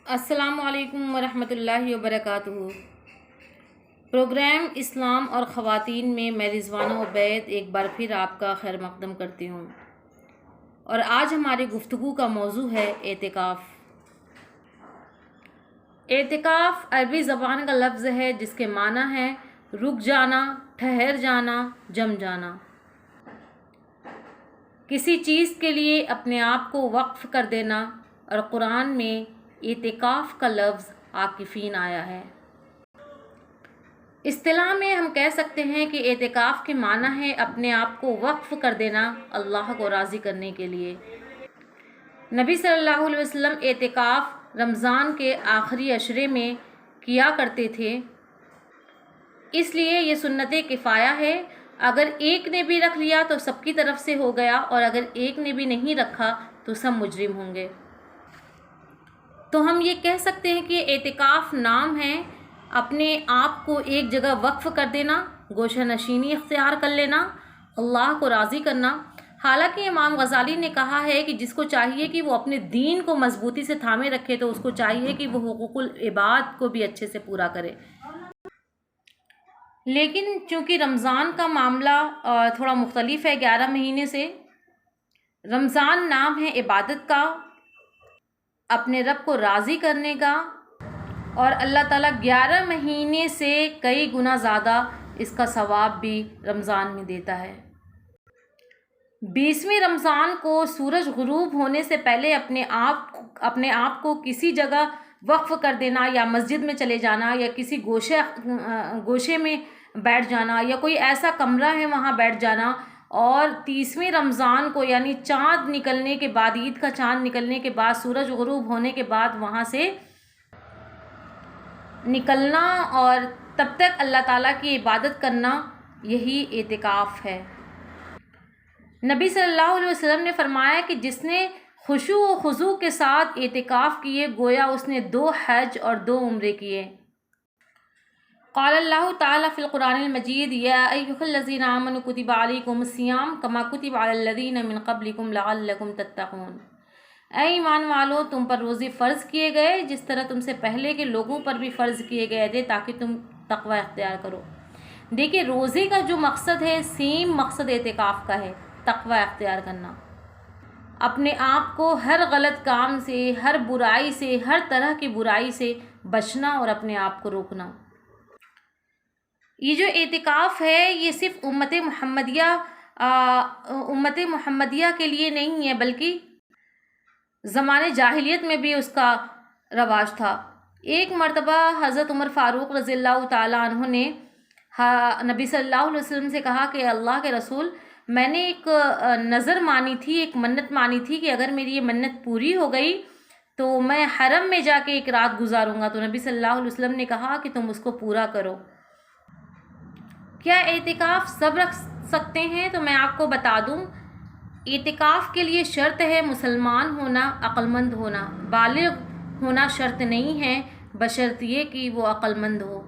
السلام علیکم ورحمۃ اللہ وبرکاتہ۔ پروگرام اسلام اور خواتین میں میں رضوانہ عبید ایک بار پھر آپ کا خیر مقدم کرتی ہوں، اور آج ہماری گفتگو کا موضوع ہے اعتکاف۔ اعتکاف عربی زبان کا لفظ ہے جس کے معنی ہے رک جانا، ٹھہر جانا، جم جانا، کسی چیز کے لیے اپنے آپ کو وقف کر دینا، اور قرآن میں اعتکاف کا لفظ عاکفین آیا ہے۔ اصطلاح میں ہم کہہ سکتے ہیں کہ اعتکاف کے معنی ہے اپنے آپ کو وقف کر دینا اللہ کو راضی کرنے کے لیے۔ نبی صلی اللہ علیہ وسلم اعتکاف رمضان کے آخری عشرے میں کیا کرتے تھے، اس لیے یہ سنت کفایہ ہے۔ اگر ایک نے بھی رکھ لیا تو سب کی طرف سے ہو گیا، اور اگر ایک نے بھی نہیں رکھا تو سب مجرم ہوں گے۔ تو ہم یہ کہہ سکتے ہیں کہ اعتکاف نام ہے اپنے آپ کو ایک جگہ وقف کر دینا، گوشہ نشینی اختیار کر لینا، اللہ کو راضی کرنا۔ حالانکہ امام غزالی نے کہا ہے کہ جس کو چاہیے کہ وہ اپنے دین کو مضبوطی سے تھامے رکھے تو اس کو چاہیے کہ وہ حقوق العباد کو بھی اچھے سے پورا کرے۔ لیکن چونکہ رمضان کا معاملہ تھوڑا مختلف ہے 11 مہینے سے۔ رمضان نام ہے عبادت کا، اپنے رب کو راضی کرنے کا، اور اللہ تعالیٰ 11 مہینے سے کئی گنا زیادہ اس کا ثواب بھی رمضان میں دیتا ہے۔ 20ویں رمضان کو سورج غروب ہونے سے پہلے اپنے آپ کو کسی جگہ وقف کر دینا، یا مسجد میں چلے جانا، یا کسی گوشے میں بیٹھ جانا، یا کوئی ایسا کمرہ ہے وہاں بیٹھ جانا، اور 30ویں رمضان کو یعنی چاند نکلنے کے بعد، عید کا چاند نکلنے کے بعد، سورج غروب ہونے کے بعد وہاں سے نکلنا اور تب تک اللہ تعالیٰ کی عبادت کرنا، یہی اعتکاف ہے۔ نبی صلی اللہ علیہ وسلم نے فرمایا کہ جس نے خشوع و خضوع کے ساتھ اعتکاف کیے گویا اس نے 2 حج اور 2 عمرے کیے۔ قال اللہ تعالیٰ فی القرآن المجید یا ایھا الذین آمنوا کتب علیکم الصیام کما کتب علی الذین من قبلکم لعلکم تتقون۔ اے ایمان والو، تم پر روزے فرض کیے گئے جس طرح تم سے پہلے کے لوگوں پر بھی فرض کیے گئے تھے تاکہ تم تقوی اختیار کرو۔ دیکھیے، روزے کا جو مقصد ہے سیم مقصد اعتکاف کا ہے، تقوی اختیار کرنا، اپنے آپ کو ہر غلط کام سے، ہر برائی سے، ہر طرح کی برائی سے بچنا اور اپنے آپ کو روکنا۔ یہ جو اعتکاف ہے یہ صرف امت محمدیہ کے لیے نہیں ہے، بلکہ زمانے جاہلیت میں بھی اس کا رواج تھا۔ ایک مرتبہ حضرت عمر فاروق رضی اللہ تعالیٰ عنہ نے نبی صلی اللہ علیہ وسلم سے کہا کہ اللہ کے رسول، میں نے ایک نظر مانی تھی، ایک منت مانی تھی کہ اگر میری یہ منت پوری ہو گئی تو میں حرم میں جا کے ایک رات گزاروں گا۔ تو نبی صلی اللہ علیہ وسلم نے کہا کہ تم اس کو پورا کرو۔ کیا اعتکاف سب رکھ سکتے ہیں؟ تو میں آپ کو بتا دوں، اعتکاف کے لیے شرط ہے مسلمان ہونا، عقل مند ہونا۔ بالغ ہونا شرط نہیں ہے، بشرط یہ کہ وہ عقل مند ہو۔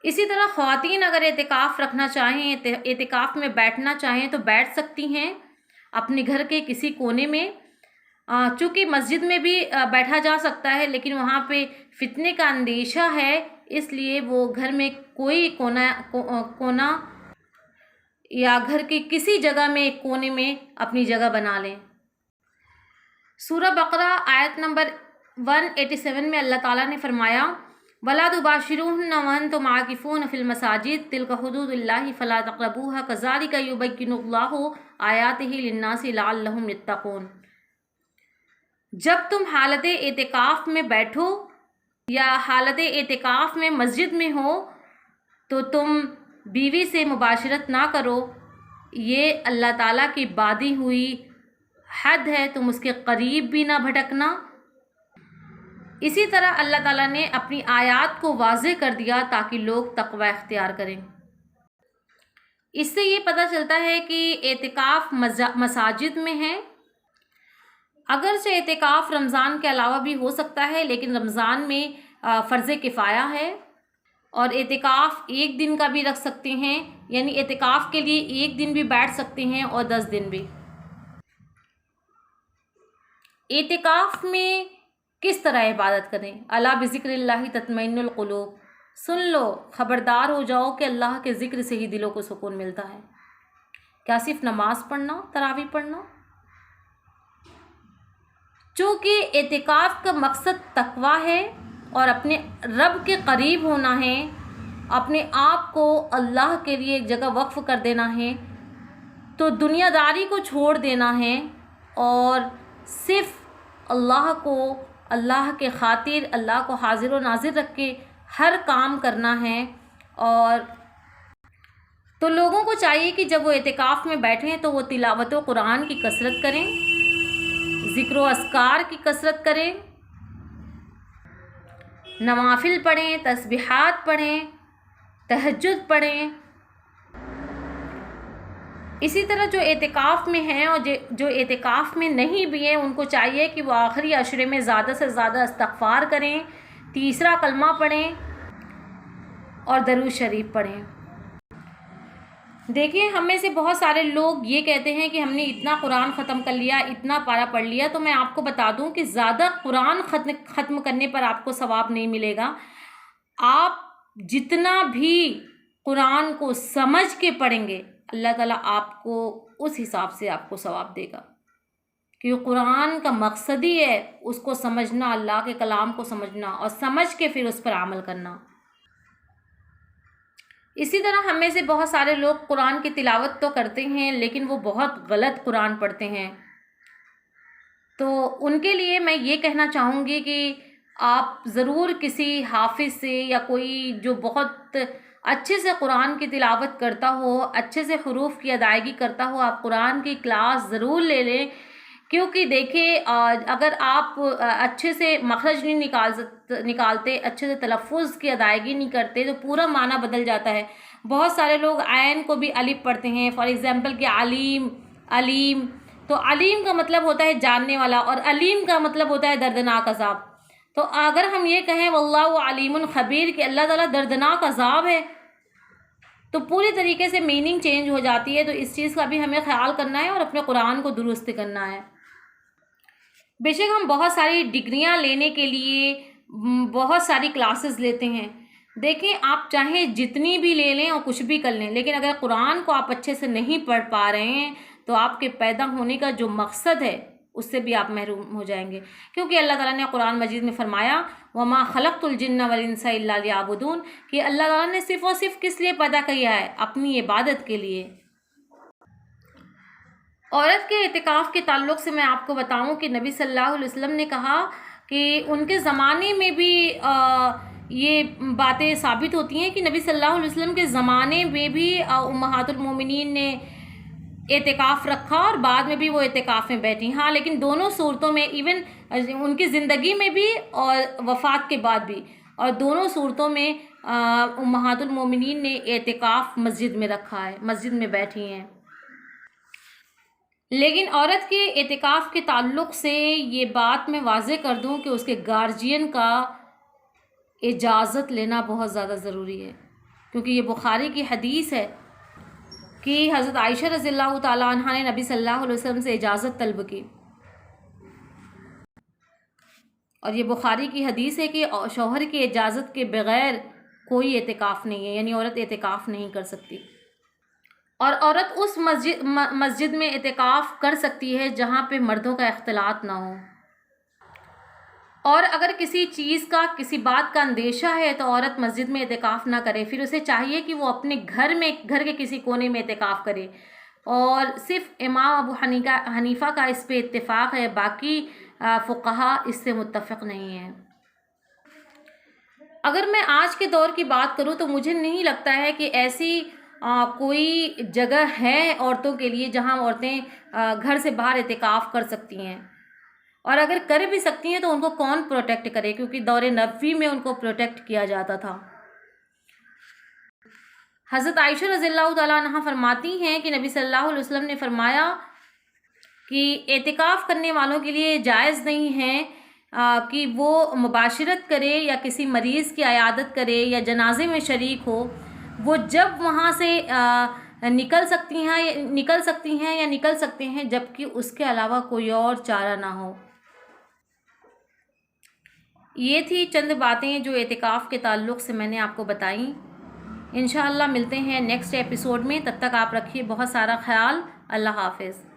اسی طرح خواتین اگر اعتکاف رکھنا چاہیں، اعتکاف میں بیٹھنا چاہیں تو بیٹھ سکتی ہیں اپنے گھر کے کسی کونے میں۔ چونکہ مسجد میں بھی بیٹھا جا سکتا ہے لیکن وہاں پہ فتنے کا اندیشہ ہے، اس لیے وہ گھر میں کوئی کونا یا گھر کی کسی جگہ میں ایک کونے میں اپنی جگہ بنا لیں۔ سورہ بقرہ آیت نمبر 187 میں اللہ تعالیٰ نے فرمایا وَلَا تُبَاشِرُوهُنَّ وَأَنْتُمْ عَاكِفُونَ فِي الْمَسَاجِدِ تِلْكَ حُدُودُ اللَّهِ فَلَا تَقْرَبُوهَا كَذَلِكَ يُبَيِّنُ اللَّهُ آيَاتِهِ لِلنَّاسِ لَعَلَّهُمْ يَتَّقُونَ۔ جب تم حالت اعتکاف میں بیٹھو یا حالت اعتکاف میں مسجد میں ہو تو تم بیوی سے مباشرت نہ کرو، یہ اللہ تعالیٰ کی بادی ہوئی حد ہے، تم اس کے قریب بھی نہ بھٹکنا۔ اسی طرح اللہ تعالیٰ نے اپنی آیات کو واضح کر دیا تاکہ لوگ تقوی اختیار کریں۔ اس سے یہ پتہ چلتا ہے کہ اعتکاف مساجد میں ہے۔ اگرچہ اعتکاف رمضان کے علاوہ بھی ہو سکتا ہے، لیکن رمضان میں فرض کفایہ ہے، اور اعتکاف 1 دن کا بھی رکھ سکتے ہیں، یعنی اعتکاف کے لیے 1 دن بھی بیٹھ سکتے ہیں اور 10 دن بھی۔ اعتکاف میں کس طرح عبادت کریں۔ الا بذکر اللہ تطمئن القلوب، سن لو، خبردار ہو جاؤ کہ اللہ کے ذکر سے ہی دلوں کو سکون ملتا ہے۔ کیا صرف نماز پڑھنا، تراویح پڑھنا؟ چونکہ اعتکاف کا مقصد تقویٰ ہے اور اپنے رب کے قریب ہونا ہے، اپنے آپ کو اللہ کے لیے ایک جگہ وقف کر دینا ہے، تو دنیا داری کو چھوڑ دینا ہے اور صرف اللہ کو، اللہ کے خاطر، اللہ کو حاضر و ناظر رکھ کے ہر کام کرنا ہے۔ اور تو لوگوں کو چاہیے کہ جب وہ اعتکاف میں بیٹھیں تو وہ تلاوت و قرآن کی کثرت کریں، ذکر و اذکار کی کثرت کریں، نوافل پڑھیں، تسبیحات پڑھیں، تہجد پڑھیں۔ اسی طرح جو اعتکاف میں ہیں اور جو اعتکاف میں نہیں بھی ہیں، ان کو چاہیے کہ وہ آخری عشرے میں زیادہ سے زیادہ استغفار کریں، تیسرا کلمہ پڑھیں اور درود شریف پڑھیں۔ دیکھیں، ہم میں سے بہت سارے لوگ یہ کہتے ہیں کہ ہم نے اتنا قرآن ختم کر لیا، اتنا پارہ پڑھ لیا۔ تو میں آپ کو بتا دوں کہ زیادہ قرآن ختم کرنے پر آپ کو ثواب نہیں ملے گا۔ آپ جتنا بھی قرآن کو سمجھ کے پڑھیں گے، اللہ تعالیٰ آپ کو اس حساب سے آپ کو ثواب دے گا، کیونکہ قرآن کا مقصد ہی ہے اس کو سمجھنا، اللہ کے کلام کو سمجھنا اور سمجھ کے پھر اس پر عمل کرنا۔ اسی طرح ہم میں سے بہت سارے لوگ قرآن کی تلاوت تو کرتے ہیں لیکن وہ بہت غلط قرآن پڑھتے ہیں۔ تو ان کے لیے میں یہ کہنا چاہوں گی کہ آپ ضرور کسی حافظ سے یا کوئی جو بہت اچھے سے قرآن کی تلاوت کرتا ہو، اچھے سے حروف کی ادائیگی کرتا ہو، آپ قرآن کی کلاس ضرور لے لیں۔ کیونکہ دیکھیں، اگر آپ اچھے سے مخرج نہیں نکالتے، اچھے سے تلفظ کی ادائیگی نہیں کرتے تو پورا معنی بدل جاتا ہے۔ بہت سارے لوگ عین کو بھی الف پڑھتے ہیں، فار ایگزامپل کہ علیم، تو علیم کا مطلب ہوتا ہے جاننے والا اور علیم کا مطلب ہوتا ہے دردناک عذاب۔ تو اگر ہم یہ کہیں واللہ علیم خبیر کہ اللہ تعالیٰ دردناک عذاب ہے، تو پوری طریقے سے میننگ چینج ہو جاتی ہے۔ تو اس چیز کا بھی ہمیں خیال کرنا ہے اور اپنے قرآن کو درست کرنا ہے۔ بے شک ہم بہت ساری ڈگریاں لینے کے لیے بہت ساری کلاسز لیتے ہیں۔ دیکھیں، آپ چاہیں جتنی بھی لے لیں اور کچھ بھی کر لیں، لیکن اگر قرآن کو آپ اچھے سے نہیں پڑھ پا رہے ہیں تو آپ کے پیدا ہونے کا جو مقصد ہے اس سے بھی آپ محروم ہو جائیں گے۔ کیونکہ اللہ تعالیٰ نے قرآن مجید میں فرمایا وَمَا خَلَقْتُ الْجِنَّ وَالْإِنسَ إِلَّا لِيَعْبُدُونَ، کہ اللہ تعالیٰ نے صرف اور صرف کس لیے پیدا کیا ہے؟ اپنی عبادت کے لیے۔ عورت کے اعتکاف کے تعلق سے میں آپ کو بتاؤں کہ نبی صلی اللہ علیہ وسلم نے کہا کہ ان کے زمانے میں بھی یہ باتیں ثابت ہوتی ہیں کہ نبی صلی اللہ علیہ وسلم کے زمانے میں بھی امہات المومنین نے اعتکاف رکھا اور بعد میں بھی وہ اعتکاف میں بیٹھی۔ ہاں، لیکن دونوں صورتوں میں، ایون ان کی زندگی میں بھی اور وفات کے بعد بھی، اور دونوں صورتوں میں امہات المومنین نے اعتکاف مسجد میں رکھا ہے، مسجد میں بیٹھی ہیں۔ لیکن عورت کے اعتکاف کے تعلق سے یہ بات میں واضح کر دوں کہ اس کے گارجین کا اجازت لینا بہت زیادہ ضروری ہے، کیونکہ یہ بخاری کی حدیث ہے کہ حضرت عائشہ رضی اللہ تعالیٰ عنہ نے نبی صلی اللہ علیہ وسلم سے اجازت طلب کی، اور یہ بخاری کی حدیث ہے کہ شوہر کی اجازت کے بغیر کوئی اعتکاف نہیں ہے، یعنی عورت اعتکاف نہیں کر سکتی۔ اور عورت اس مسجد میں اعتکاف کر سکتی ہے جہاں پہ مردوں کا اختلاط نہ ہو۔ اور اگر کسی چیز کا، کسی بات کا اندیشہ ہے تو عورت مسجد میں اعتکاف نہ کرے، پھر اسے چاہیے کہ وہ اپنے گھر کے کسی کونے میں اعتکاف کرے۔ اور صرف امام ابو حنیفہ کا اس پہ اتفاق ہے، باقی فقہا اس سے متفق نہیں ہیں۔ اگر میں آج کے دور کی بات کروں تو مجھے نہیں لگتا ہے کہ ایسی کوئی جگہ ہے عورتوں کے لیے جہاں عورتیں گھر سے باہر اعتکاف کر سکتی ہیں، اور اگر کر بھی سکتی ہیں تو ان کو کون پروٹیکٹ کرے، کیونکہ دور نبوی میں ان کو پروٹیکٹ کیا جاتا تھا۔ حضرت عائشہ رضی اللہ تعالیٰ عنہ فرماتی ہیں کہ نبی صلی اللہ علیہ وسلم نے فرمایا کہ اعتکاف کرنے والوں کے لیے جائز نہیں ہے کہ وہ مباشرت کرے یا کسی مریض کی عیادت کرے یا جنازے میں شریک ہو۔ وہ جب وہاں سے نکل سکتی ہیں یا نکل سکتے ہیں جبکہ اس کے علاوہ کوئی اور چارہ نہ ہو۔ یہ تھی چند باتیں جو اعتکاف کے تعلق سے میں نے آپ کو بتائیں۔ انشاءاللہ ملتے ہیں نیکسٹ ایپیسوڈ میں، تب تک آپ رکھیے بہت سارا خیال۔ اللہ حافظ۔